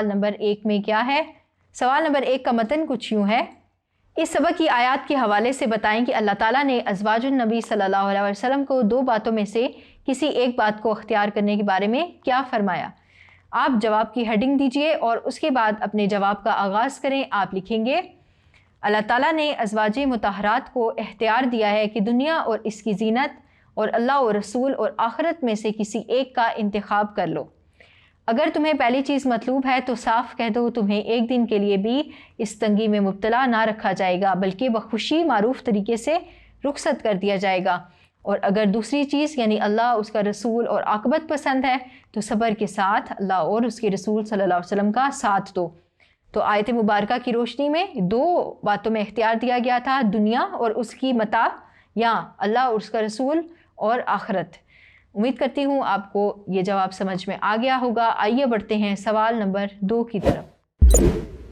سوال نمبر 1 میں کیا ہے؟ سوال نمبر 1 کا متن کچھ یوں ہے: اس سبق کی آیات کے حوالے سے بتائیں کہ اللہ تعالیٰ نے ازواج النبی صلی اللہ علیہ وسلم کو 2 باتوں میں سے کسی ایک بات کو اختیار کرنے کے بارے میں کیا فرمایا؟ آپ جواب کی ہیڈنگ دیجئے اور اس کے بعد اپنے جواب کا آغاز کریں۔ آپ لکھیں گے: اللہ تعالیٰ نے ازواج مطہرات کو اختیار دیا ہے کہ دنیا اور اس کی زینت اور اللہ اور رسول اور آخرت میں سے کسی ایک کا انتخاب کر لو۔ اگر تمہیں پہلی چیز مطلوب ہے تو صاف کہہ دو، تمہیں ایک دن کے لیے بھی اس تنگی میں مبتلا نہ رکھا جائے گا، بلکہ بخوشی معروف طریقے سے رخصت کر دیا جائے گا۔ اور اگر دوسری چیز یعنی اللہ، اس کا رسول اور عاقبت پسند ہے تو صبر کے ساتھ اللہ اور اس کے رسول صلی اللہ علیہ وسلم کا ساتھ دو۔ تو آیت مبارکہ کی روشنی میں 2 باتوں میں اختیار دیا گیا تھا: دنیا اور اس کی متاع، یا اللہ اور اس کا رسول اور آخرت۔ امید کرتی ہوں آپ کو یہ جواب سمجھ میں آ گیا ہوگا۔ آئیے بڑھتے ہیں سوال نمبر 2 کی طرف۔